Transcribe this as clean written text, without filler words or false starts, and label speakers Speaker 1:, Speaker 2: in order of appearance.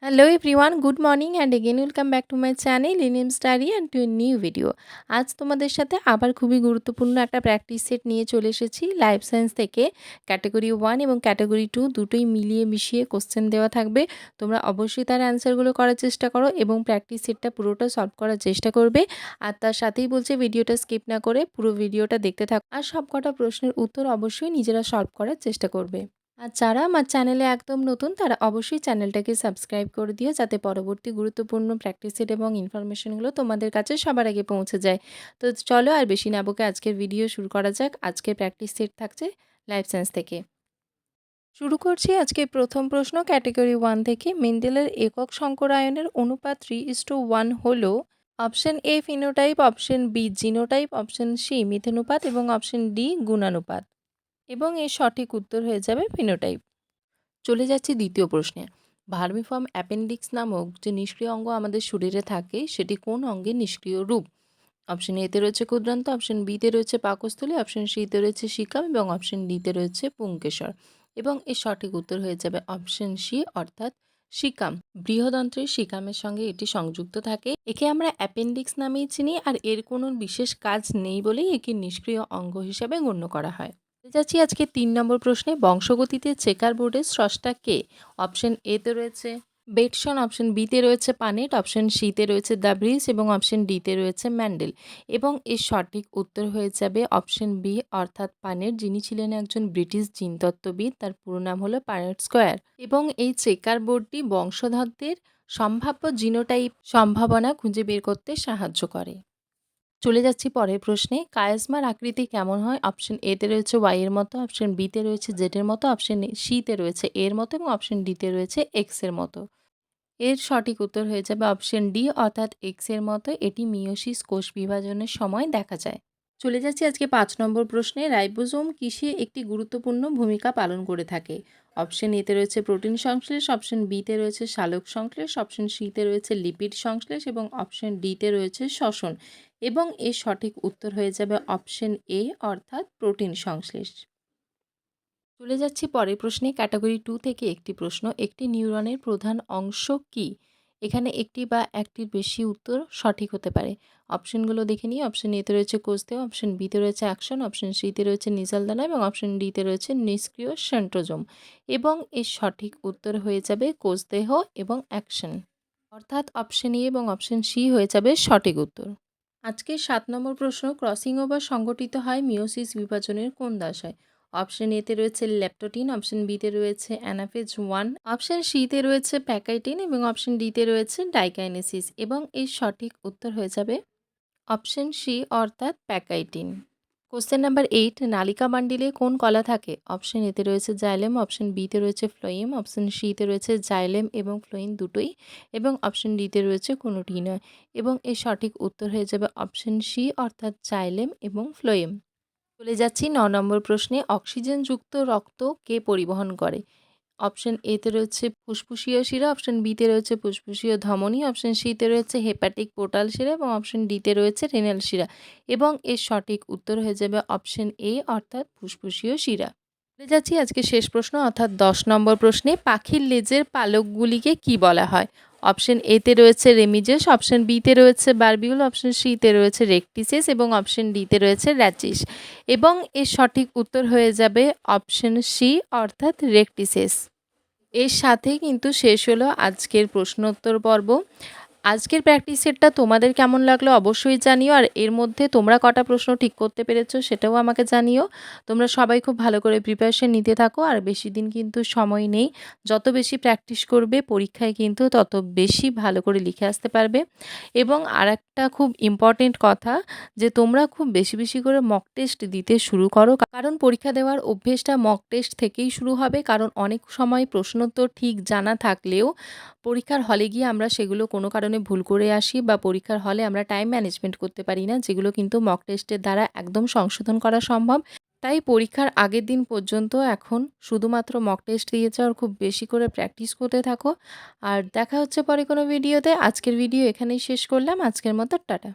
Speaker 1: Hello everyone, good morning and again welcome back to my channel Linim Study and to a new video. আজ তোমাদের সাথে আবার খুবই গুরুত্বপূর্ণ একটা প্র্যাকটিস সেট নিয়ে চলে এসেছি। লাইফ সায়েন্স থেকে ক্যাটাগরি 1 এবং ক্যাটাগরি 2 দুটোই মিলিয়ে মিশিয়ে কোশ্চেন দেওয়া থাকবে। তোমরা অবশ্যই তার অ্যান্সারগুলো করার চেষ্টা করো এবং প্র্যাকটিস সেটটা পুরোটা সলভ করার চেষ্টা করবে। আর তার সাথেই বলছে ভিডিওটা স্কিপ না করে পুরো ভিডিওটা দেখতে থাকো আর সবকটা প্রশ্নের উত্তর অবশ্যই নিজেরা সলভ করার চেষ্টা করবে। আর যারা আমার চ্যানেলে একদম নতুন তারা অবশ্যই চ্যানেলটাকে সাবস্ক্রাইব করে দিও, যাতে পরবর্তী গুরুত্বপূর্ণ প্র্যাকটিস সেট এবং ইনফরমেশনগুলো তোমাদের কাছে সবার আগে পৌঁছে যায়। তো চলো আর বেশি না বকে আজকের ভিডিও শুরু করা যাক। আজকের প্র্যাকটিস সেট থাকছে লাইফ সায়েন্স থেকে। শুরু করছি আজকে প্রথম প্রশ্ন ক্যাটাগরি 1 থেকে। মেন্ডেলের একক সংকরায়নের অনুপাত 3:1 হলো option A phenotype, option B genotype, option C মিথেনুপাত এবং অপশন ডি গুণানুপাত। এবং এর সঠিক উত্তর হয়ে যাবে ফিনোটাইপ। চলে যাচ্ছি দ্বিতীয় প্রশ্নে। ভার্মিফর্ম অ্যাপেন্ডিক্স নামক যে নিষ্ক্রিয় অঙ্গ আমাদের শরীরে থাকে সেটি কোন অঙ্গের নিষ্ক্রিয় রূপ? অপশন এতে রয়েছে ক্ষুদ্রান্ত, অপশন বিতে রয়েছে পাকস্থলী, অপশন সিতে রয়েছে সিকাম এবং অপশন ডিতে রয়েছে পুংকেশর। এবং এর সঠিক উত্তর হয়ে যাবে অপশন সি অর্থাৎ সিকাম। বৃহদন্ত্রের সিকামের সঙ্গে এটি সংযুক্ত থাকে। একে আমরা অ্যাপেন্ডিক্স নামেই চিনি আর এর কোনো বিশেষ কাজ নেই বলেই একে নিষ্ক্রিয় অঙ্গ হিসেবে গণ্য করা হয়। যাচ্ছি আজকে 3 নম্বর প্রশ্নে। বংশগতিতে চেকার বোর্ডের স্রষ্টা কে? অপশন এতে রয়েছে বেটসন, অপশন বিতে রয়েছে পানেট, অপশন সিতে রয়েছে দ্য ব্রিজ এবং অপশন ডিতে রয়েছে ম্যান্ডেল। এবং এর সঠিক উত্তর হয়ে যাবে অপশন বি অর্থাৎ পানেট, যিনি ছিলেন একজন ব্রিটিশ জিনতত্ত্ববিদ। তার পুরো নাম হলো পানেট স্কোয়ার। এবং এই চেকার বোর্ডটি বংশধরদের সম্ভাব্য জিনোটাইপ সম্ভাবনা খুঁজে বের করতে সাহায্য করে। চলে যাচ্ছি পরের প্রশ্নে। কায়াজমার আকৃতি কেমন হয়? অপশন এতে রয়েছে ওয়াই এর মতো, অপশন বিতে রয়েছে জেড এর মতো, অপশন সিতে রয়েছে এর মতো এবং অপশন ডিতে রয়েছে এক্স এর মতো। এর সঠিক উত্তর হয়ে যাবে অপশন ডি অর্থাৎ এক্স এর মতো। এটি মিয়োসিস কোষ বিভাজনের সময় দেখা যায়। চলে যাচ্ছি আজকে 5 নম্বর প্রশ্নে। রাইবোজোম কিসে একটি গুরুত্বপূর্ণ ভূমিকা পালন করে থাকে? অপশন এতে রয়েছে প্রোটিন সংশ্লেষ, অপশন বিতে রয়েছে সালোক সংশ্লেষ, অপশন সিতে রয়েছে লিপিড সংশ্লেষ এবং অপশন ডিতে রয়েছে শ্বসন। এবং এর সঠিক উত্তর হয়ে যাবে অপশন এ অর্থাৎ প্রোটিন সংশ্লেষ। চলে যাচ্ছি পরের প্রশ্নে। ক্যাটাগরি 2 থেকে একটি প্রশ্ন। একটি নিউরনের প্রধান অংশ কি? এখানে একটি বা একটির বেশি উত্তর সঠিক হতে পারে। অপশনগুলো দেখে নিই। অপশন এতে রয়েছে কোষদেহ, অপশন বিতে রয়েছে অ্যাকশন, অপশন সিতে রয়েছে নিজাল দানা এবং অপশন ডিতে রয়েছে নিষ্ক্রিয় সেন্ট্রোজোম। এবং এর সঠিক উত্তর হয়ে যাবে কোষদেহ এবং অ্যাকশন, অর্থাৎ অপশন এ এবং অপশন সি হয়ে যাবে সঠিক উত্তর। আজকের 7 নম্বর প্রশ্ন। ক্রসিং ওভার সংগঠিত হয় মিওসিস বিভাজনের কোন দশায়? অপশন এতে রয়েছে ল্যাপটোটিন, অপশন বিতে রয়েছে অ্যানাফেজ 1, অপশন সিতে রয়েছে প্যাকাইটিন এবং অপশন ডিতে রয়েছে ডাইকাইনেসিস। এবং এর সঠিক উত্তর হয়ে যাবে অপশন সি অর্থাৎ প্যাকাইটিন। Question number 8। নালিকা বান্ডিলে কোন কলা থাকে? অপশন এতে রয়েছে জাইলেম, অপশন বিতে রয়েছে ফ্লোয়েম, অপশন সিতে রয়েছে জাইলেম এবং ফ্লোয়েম দুটোই এবং অপশন ডিতে রয়েছে কোনোটি নয়। এবং এর সঠিক উত্তর হয়ে যাবে অপশন সি অর্থাৎ জাইলেম এবং ফ্লোয়েম। চলে যাচ্ছি 9 নম্বর প্রশ্নে। অক্সিজেনযুক্ত রক্ত কে পরিবহন করে? অপশন এতে রয়েছে ফুসফুসীয় শিরা, অপশন বিতে রয়েছে ফুসফুসীয় ধমনী, অপশন সিতে রয়েছে হেপাটিক পোর্টাল শিরা এবং অপশন ডিতে রয়েছে রেনাল শিরা। এবং এর সঠিক উত্তর হয়ে যাবে অপশন এ অর্থাৎ ফুসফুসীয় শিরা। চলে যাচ্ছি আজকে শেষ প্রশ্ন অর্থাৎ 10 নম্বর প্রশ্নে। পাখির লেজের পালকগুলিকে কি বলা হয়? অপশন এতে রয়েছে রেমিজেস, অপশন বিতে রয়েছে বারবিউল, অপশন সিতে রয়েছে রেকটিসেস এবং অপশন ডিতে রয়েছে র্যাচিস। এবং এর সঠিক উত্তর হয়ে যাবে অপশন সি অর্থাৎ রেকটিসেস। এর সাথেই কিন্তু শেষ হলো আজকের প্রশ্নোত্তর পর্ব। আজকের প্র্যাকটিস সেটটা তোমাদের কেমন লাগলো অবশ্যই জানিও। আর এর মধ্যে তোমরা কটা প্রশ্ন ঠিক করতে পেরেছো সেটাও আমাকে জানিও। তোমরা সবাই খুব ভালো করে প্রিপারেশন নিতে থাকো। আর বেশি দিন কিন্তু সময় নেই। যত বেশি প্র্যাকটিস করবে পরীক্ষায় কিন্তু তত বেশি ভালো করে লিখে আসতে পারবে। এবং আরেকটা খুব ইম্পর্টেন্ট কথা, যে তোমরা খুব বেশি বেশি করে মক টেস্ট দিতে শুরু করো, কারণ পরীক্ষা দেওয়ার অভ্যেসটা মক টেস্ট থেকেই শুরু হবে। কারণ অনেক সময় প্রশ্নোত্তর ঠিক জানা থাকলেও পরীক্ষার হলে গিয়ে আমরা সেগুলো কোনো কারণে ভুল করে আসি বা পরীক্ষার হলে আমরা টাইম ম্যানেজমেন্ট করতে পারি না, যেগুলো কিন্তু মক টেস্টের দ্বারা একদম সংশোধন করা সম্ভব। তাই পরীক্ষার আগের দিন পর্যন্ত এখন শুধুমাত্র মক টেস্ট দিয়ে যাও আর খুব বেশি করে প্র্যাকটিস করতে থাকো। আর দেখা হচ্ছে পরে কোনো ভিডিওতে। আজকের ভিডিও এখানেই শেষ করলাম। আজকের মতো টাটা।